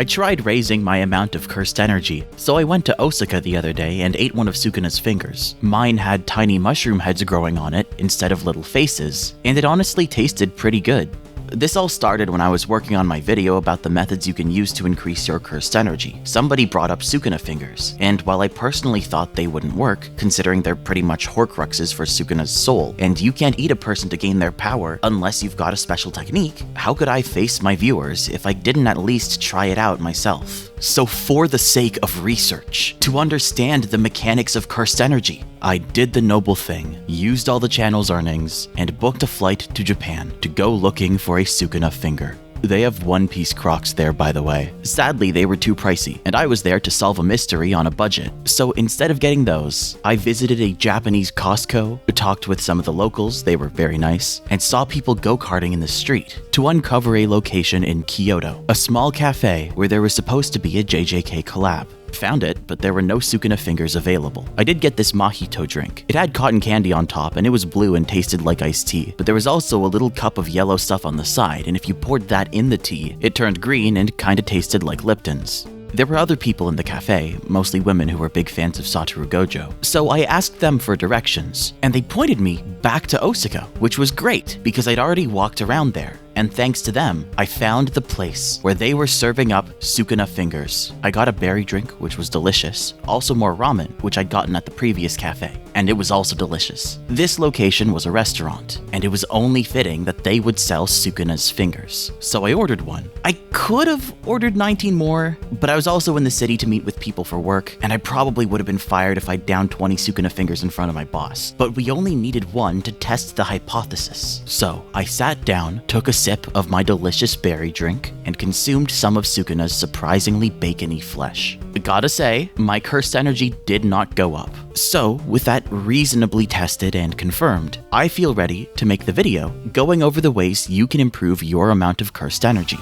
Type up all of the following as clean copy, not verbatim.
I tried raising my amount of cursed energy, so I went to Osaka the other day and ate one of Sukuna's fingers. Mine had tiny mushroom heads growing on it instead of little faces, and it honestly tasted pretty good. This all started when I was working on my video about the methods you can use to increase your cursed energy. Somebody brought up Sukuna fingers, and while I personally thought they wouldn't work, considering they're pretty much Horcruxes for Sukuna's soul, and you can't eat a person to gain their power unless you've got a special technique, how could I face my viewers if I didn't at least try it out myself? So for the sake of research, to understand the mechanics of cursed energy, I did the noble thing, used all the channel's earnings, and booked a flight to Japan to go looking for a Sukuna finger. They have one-piece Crocs there, by the way. Sadly, they were too pricey, and I was there to solve a mystery on a budget. So instead of getting those, I visited a Japanese Costco, talked with some of the locals, they were very nice, and saw people go-karting in the street to uncover a location in Kyoto, a small cafe where there was supposed to be a JJK collab. Found it, but there were no Sukuna fingers available. I did get this mojito drink. It had cotton candy on top and it was blue and tasted like iced tea, but there was also a little cup of yellow stuff on the side, and if you poured that in the tea, it turned green and kinda tasted like Lipton's. There were other people in the cafe, mostly women who were big fans of Satoru Gojo, so I asked them for directions, and they pointed me back to Osaka, which was great because I'd already walked around there. And thanks to them, I found the place where they were serving up Sukuna fingers. I got a berry drink, which was delicious, also more ramen, which I'd gotten at the previous cafe, and it was also delicious. This location was a restaurant, and it was only fitting that they would sell Sukuna's fingers. So I ordered one. I could have ordered 19 more, but I was also in the city to meet with people for work, and I probably would have been fired if I downed 20 Sukuna fingers in front of my boss. But we only needed one to test the hypothesis. So I sat down, took a sip of my delicious berry drink, and consumed some of Sukuna's surprisingly bacony flesh. Gotta say, my cursed energy did not go up. So, with that reasonably tested and confirmed, I feel ready to make the video going over the ways you can improve your amount of cursed energy.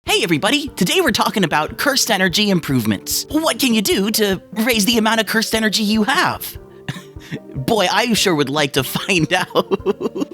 Hey everybody, today we're talking about cursed energy improvements. What can you do to raise the amount of cursed energy you have? Boy, I sure would like to find out.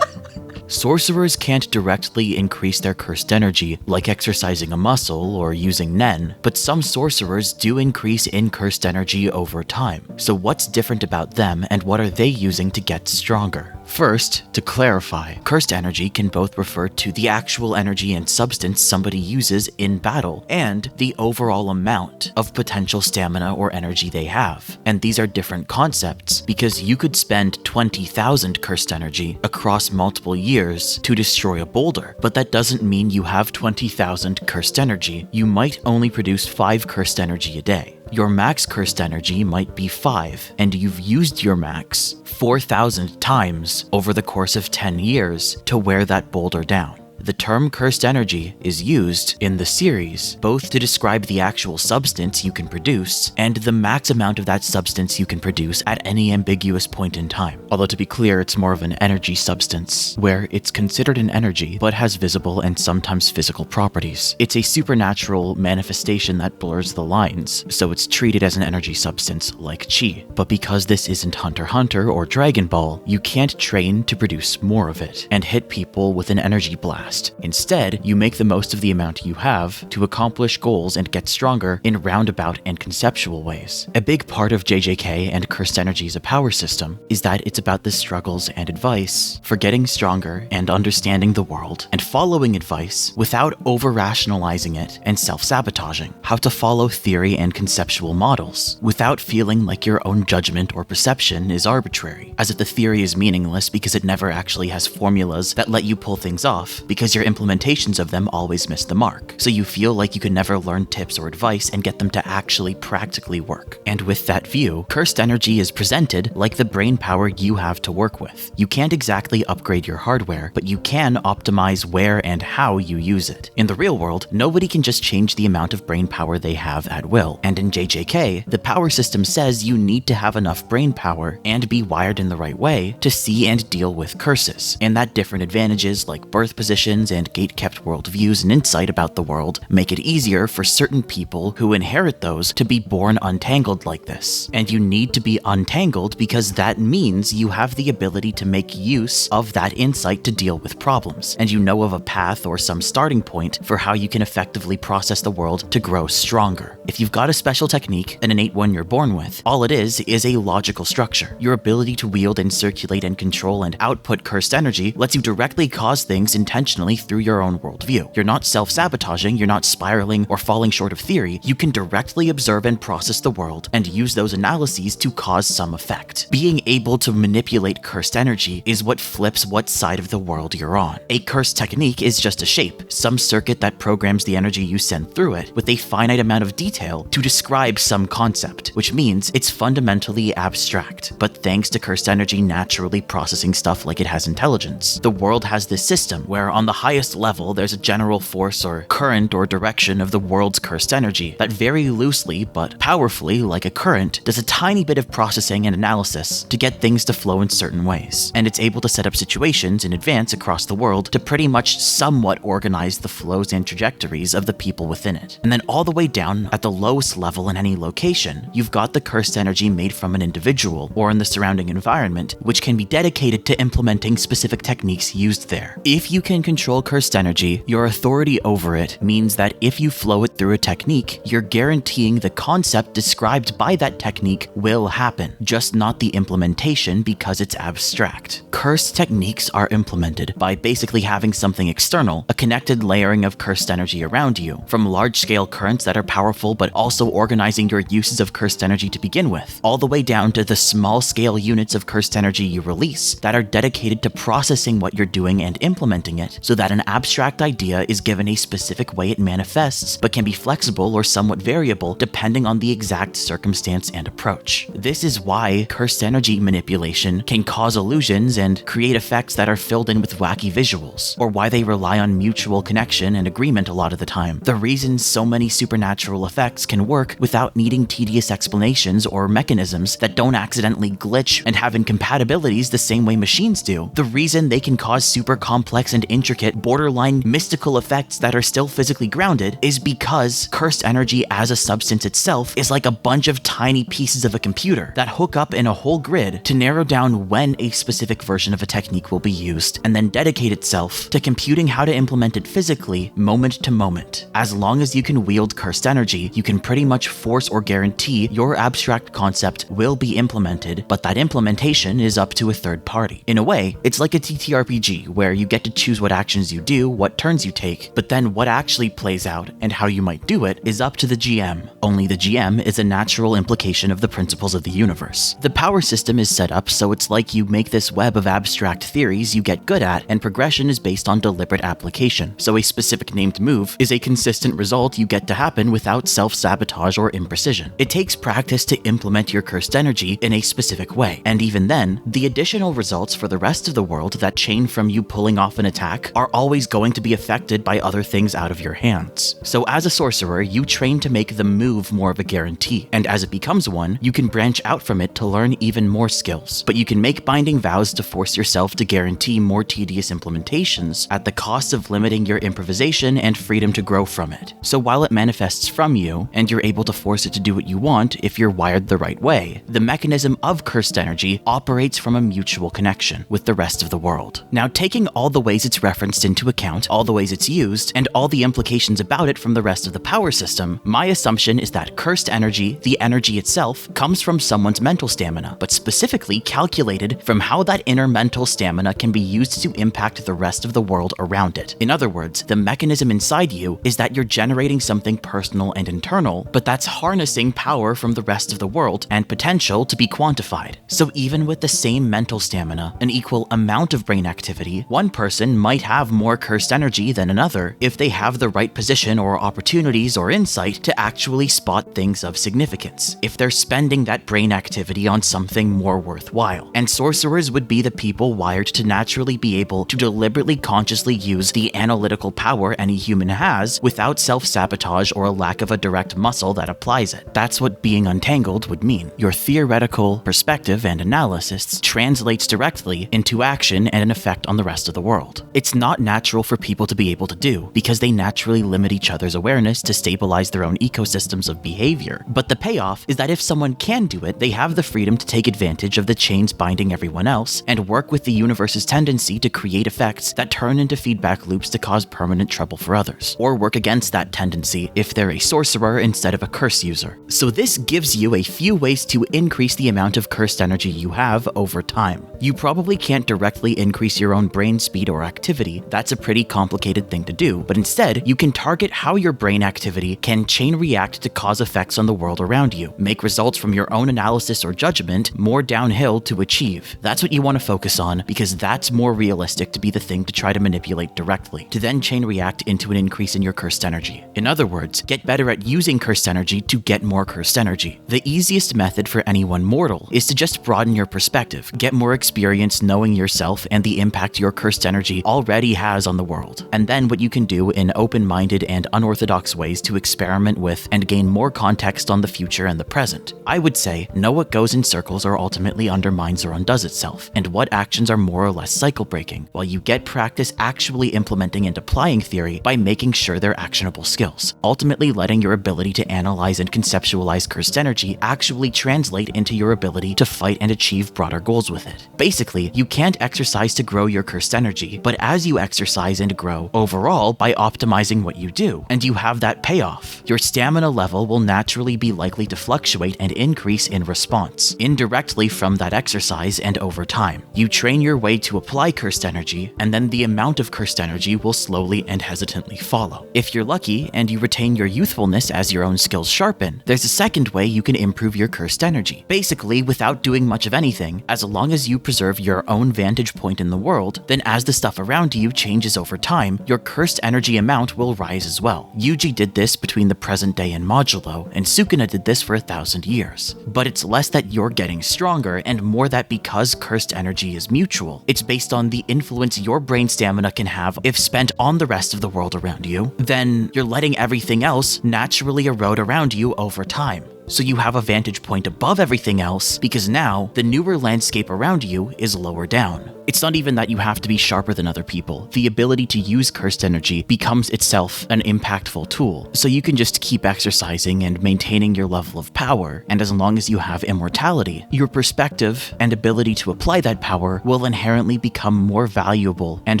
Sorcerers can't directly increase their cursed energy like exercising a muscle or using Nen, but some sorcerers do increase in cursed energy over time. So what's different about them and what are they using to get stronger? First, to clarify, cursed energy can both refer to the actual energy and substance somebody uses in battle and the overall amount of potential stamina or energy they have. And these are different concepts because you could spend 20,000 cursed energy across multiple years to destroy a boulder, but that doesn't mean you have 20,000 cursed energy. You might only produce 5 cursed energy a day. Your max cursed energy might be 5, and you've used your max 4,000 times over the course of 10 years to wear that boulder down. The term cursed energy is used in the series both to describe the actual substance you can produce and the max amount of that substance you can produce at any ambiguous point in time. Although to be clear, it's more of an energy substance, where it's considered an energy but has visible and sometimes physical properties. It's a supernatural manifestation that blurs the lines, so it's treated as an energy substance like Chi. But because this isn't Hunter x Hunter or Dragon Ball, you can't train to produce more of it and hit people with an energy blast. Instead, you make the most of the amount you have to accomplish goals and get stronger in roundabout and conceptual ways. A big part of JJK and Cursed Energy as a power system is that it's about the struggles and advice for getting stronger and understanding the world and following advice without over-rationalizing it and self-sabotaging. How to follow theory and conceptual models without feeling like your own judgment or perception is arbitrary, as if the theory is meaningless because it never actually has formulas that let you pull things off, because your implementations of them always miss the mark. So you feel like you can never learn tips or advice and get them to actually practically work. And with that view, cursed energy is presented like the brain power you have to work with. You can't exactly upgrade your hardware, but you can optimize where and how you use it. In the real world, nobody can just change the amount of brain power they have at will. And in JJK, the power system says you need to have enough brain power and be wired in the right way to see and deal with curses, and that different advantages like birth position assumptions and gate-kept worldviews and insight about the world make it easier for certain people who inherit those to be born untangled like this. And you need to be untangled because that means you have the ability to make use of that insight to deal with problems, and you know of a path or some starting point for how you can effectively process the world to grow stronger. If you've got a special technique, an innate one you're born with, all it is a logical structure. Your ability to wield and circulate and control and output cursed energy lets you directly cause things intentionally through your own worldview. You're not self-sabotaging, you're not spiraling or falling short of theory. You can directly observe and process the world and use those analyses to cause some effect. Being able to manipulate cursed energy is what flips what side of the world you're on. A cursed technique is just a shape, some circuit that programs the energy you send through it with a finite amount of detail to describe some concept, which means it's fundamentally abstract. But thanks to cursed energy naturally processing stuff like it has intelligence, the world has this system where on the highest level there's a general force or current or direction of the world's cursed energy that very loosely but powerfully, like a current, does a tiny bit of processing and analysis to get things to flow in certain ways. And it's able to set up situations in advance across the world to pretty much somewhat organize the flows and trajectories of the people within it. And then all the way down at the lowest level in any location, you've got the cursed energy made from an individual or in the surrounding environment, which can be dedicated to implementing specific techniques used there. If you can control cursed energy, your authority over it means that if you flow it through a technique, you're guaranteeing the concept described by that technique will happen, just not the implementation because it's abstract. Cursed techniques are implemented by basically having something external, a connected layering of cursed energy around you, from large-scale currents that are powerful but also organizing your uses of cursed energy to begin with, all the way down to the small-scale units of cursed energy you release that are dedicated to processing what you're doing and implementing it so that an abstract idea is given a specific way it manifests but can be flexible or somewhat variable depending on the exact circumstance and approach. This is why cursed energy manipulation can cause illusions and create effects that are filled in with wacky visuals, or why they rely on mutual connection and agreement a lot of the time. The reason so many supernatural effects can work without needing tedious explanations or mechanisms that don't accidentally glitch and have incompatibilities the same way machines do. The reason they can cause super complex and intricate, borderline mystical effects that are still physically grounded is because cursed energy as a substance itself is like a bunch of tiny pieces of a computer that hook up in a whole grid to narrow down when a specific version of a technique will be used and then dedicate itself to computing how to implement it physically, moment to moment. As long as you can wield cursed energy, you can pretty much force or guarantee your abstract concept will be implemented, but that implementation is up to a third party. In a way, it's like a TTRPG where you get to choose what actions you do, what turns you take, but then what actually plays out and how you might do it is up to the GM. Only the GM is a natural implication of the principles of the universe. The power system is set up so it's like you make this web of abstract theories you get good at, and progression is based on deliberate application. So a specific named move is a consistent result you get to happen without self-sabotage or imprecision. It takes practice to implement your cursed energy in a specific way, and even then, the additional results for the rest of the world that chain from you pulling off an attack are always going to be affected by other things out of your hands. So as a sorcerer, you train to make the move more of a guarantee, and as it becomes one, you can branch out from it to learn even more skills. But you can make binding vows to force yourself to guarantee more tedious implementations at the cost of limiting your improvisation and freedom to grow from it. So while it manifests from you, and you're able to force it to do what you want if you're wired the right way, the mechanism of cursed energy operates from a mutual connection with the rest of the world. Now, taking all the ways it's referenced into account, all the ways it's used, and all the implications about it from the rest of the power system, my assumption is that cursed energy, the energy itself, comes from someone's mental stamina, but specifically calculated from how that inner mental stamina can be used to impact the rest of the world around it. In other words, the mechanism inside you is that you're generating something personal and internal, but that's harnessing power from the rest of the world and potential to be quantified. So even with the same mental stamina, an equal amount of brain activity, one person might have more cursed energy than another if they have the right position or opportunities or insight to actually spot things of significance, if they're spending that brain activity on something more worthwhile. And sorcerers would be the people wired to naturally be able to deliberately consciously use the analytical power any human has without self-sabotage or a lack of a direct muscle that applies it. That's what being untangled would mean. Your theoretical perspective and analysis translates directly into action and an effect on the rest of the world. It's not natural for people to be able to do, because they naturally limit each other's awareness to stabilize their own ecosystems of behavior. But the payoff is that if someone can do it, they have the freedom to take advantage of the chains binding everyone else, and work with the universe's tendency to create effects that turn into feedback loops to cause permanent trouble for others, or work against that tendency if they're a sorcerer instead of a curse user. So this gives you a few ways to increase the amount of cursed energy you have over time. You probably can't directly increase your own brain speed or activity, that's a pretty complicated thing to do, but instead, you can target how your brain activity can chain react to cause effects on the world around you, make results from your own analysis or judgment more downhill to achieve. That's what you want to focus on, because that's more realistic to be the thing to try to manipulate directly, to then chain react into an increase in your cursed energy. In other words, get better at using cursed energy to get more cursed energy. The easiest method for anyone mortal is to just broaden your perspective, get more experience knowing yourself and the impact your cursed energy already has on the world, and then what you can do in open-minded and unorthodox ways to experiment with and gain more context on the future and the present. I would say, know what goes in circles or ultimately undermines or undoes itself, and what actions are more or less cycle-breaking, while you get practice actually implementing and applying theory by making sure they're actionable skills, ultimately letting your ability to analyze and conceptualize cursed energy actually translate into your ability to fight and achieve broader goals with it. Basically, you can't exercise to grow your cursed energy, but as you exercise and grow overall by optimizing what you do, and you have that payoff, your stamina level will naturally be likely to fluctuate and increase in response, indirectly from that exercise and over time. You train your way to apply cursed energy, and then the amount of cursed energy will slowly and hesitantly follow. If you're lucky and you retain your youthfulness as your own skills sharpen, there's a second way you can improve your cursed energy. Basically, without doing much of anything, as long as you preserve your own vantage point in the world, then as the stuff around you changes over time, your cursed energy amount will rise as well. Yuji did this between the present day and Modulo, and Sukuna did this for 1,000 years. But it's less that you're getting stronger, and more that because cursed energy is mutual, it's based on the influence your brain stamina can have if spent on the rest of the world around you, then you're letting everything else naturally erode around you over time. So you have a vantage point above everything else, because now the newer landscape around you is lower down. It's not even that you have to be sharper than other people. The ability to use cursed energy becomes itself an impactful tool, so you can just keep exercising and maintaining your level of power, and as long as you have immortality, your perspective and ability to apply that power will inherently become more valuable and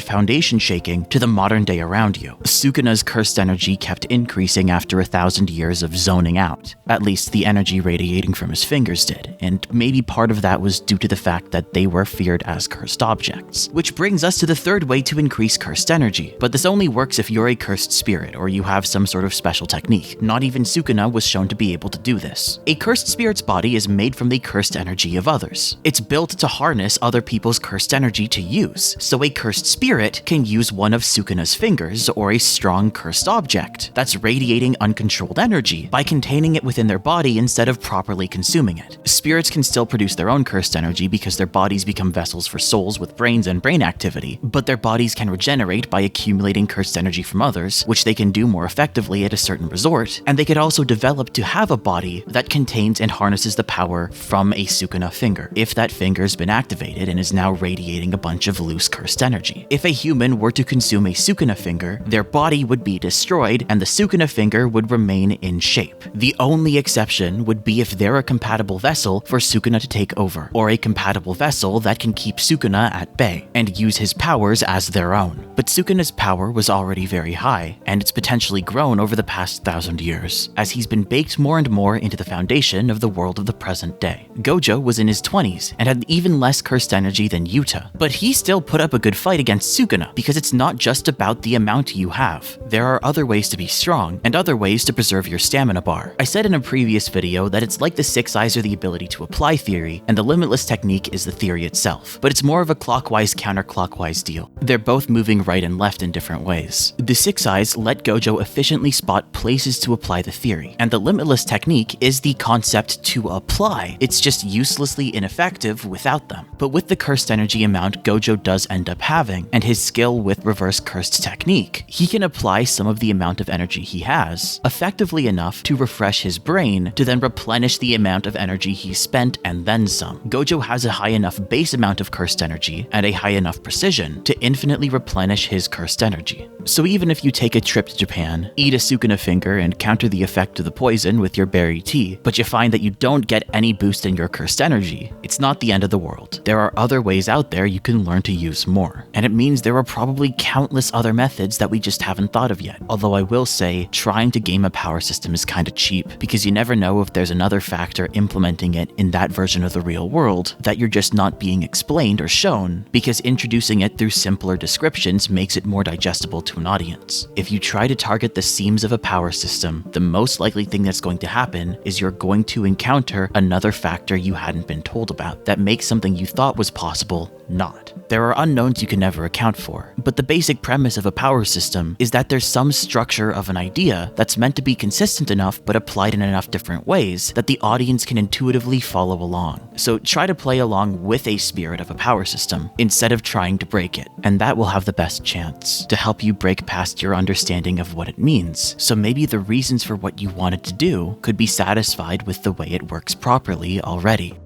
foundation-shaking to the modern day around you. Sukuna's cursed energy kept increasing after 1,000 years of zoning out. At least the energy radiating from his fingers did, and maybe part of that was due to the fact that they were feared as cursed objects. Which brings us to the third way to increase cursed energy, but this only works if you're a cursed spirit or you have some sort of special technique. Not even Sukuna was shown to be able to do this. A cursed spirit's body is made from the cursed energy of others. It's built to harness other people's cursed energy to use, so a cursed spirit can use one of Sukuna's fingers or a strong cursed object that's radiating uncontrolled energy by containing it within their body instead of properly consuming it. Spirits can still produce their own cursed energy because their bodies become vessels for souls with brains and brain activity, but their bodies can regenerate by accumulating cursed energy from others, which they can do more effectively at a certain resort, and they could also develop to have a body that contains and harnesses the power from a Sukuna finger, if that finger's been activated and is now radiating a bunch of loose cursed energy. If a human were to consume a Sukuna finger, their body would be destroyed and the Sukuna finger would remain in shape. The only exception would be if they're a compatible vessel for Sukuna to take over, or a compatible vessel that can keep Sukuna at bay and use his powers as their own. But Sukuna's power was already very high, and it's potentially grown over the past 1,000 years, as he's been baked more and more into the foundation of the world of the present day. Gojo was in his 20s and had even less cursed energy than Yuta, but he still put up a good fight against Sukuna, because it's not just about the amount you have. There are other ways to be strong, and other ways to preserve your stamina bar. I said in a previous video that it's like the six eyes are the ability to apply theory, and the limitless technique is the theory itself, but it's more of a clockwise counterclockwise deal. They're both moving right and left in different ways. The six eyes let Gojo Gojo efficiently spot places to apply the theory. And the limitless technique is the concept to apply. It's just uselessly ineffective without them. But with the cursed energy amount Gojo does end up having, and his skill with reverse cursed technique, he can apply some of the amount of energy he has, effectively enough to refresh his brain to then replenish the amount of energy he spent and then some. Gojo has a high enough base amount of cursed energy and a high enough precision to infinitely replenish his cursed energy. So even if you take a trip to Japan, eat a Sukuna finger and counter the effect of the poison with your berry tea, but you find that you don't get any boost in your cursed energy, it's not the end of the world. There are other ways out there you can learn to use more. And it means there are probably countless other methods that we just haven't thought of yet. Although I will say, trying to game a power system is kinda cheap, because you never know if there's another factor implementing it in that version of the real world that you're just not being explained or shown, because introducing it through simpler descriptions makes it more digestible to an audience. If you try to target the seams of a power system, the most likely thing that's going to happen is you're going to encounter another factor you hadn't been told about that makes something you thought was possible not. There are unknowns you can never account for, but the basic premise of a power system is that there's some structure of an idea that's meant to be consistent enough but applied in enough different ways that the audience can intuitively follow along. So try to play along with a spirit of a power system instead of trying to break it, and that will have the best chance to help you break past your understanding of what it means. So maybe the reasons for what you wanted to do could be satisfied with the way it works properly already.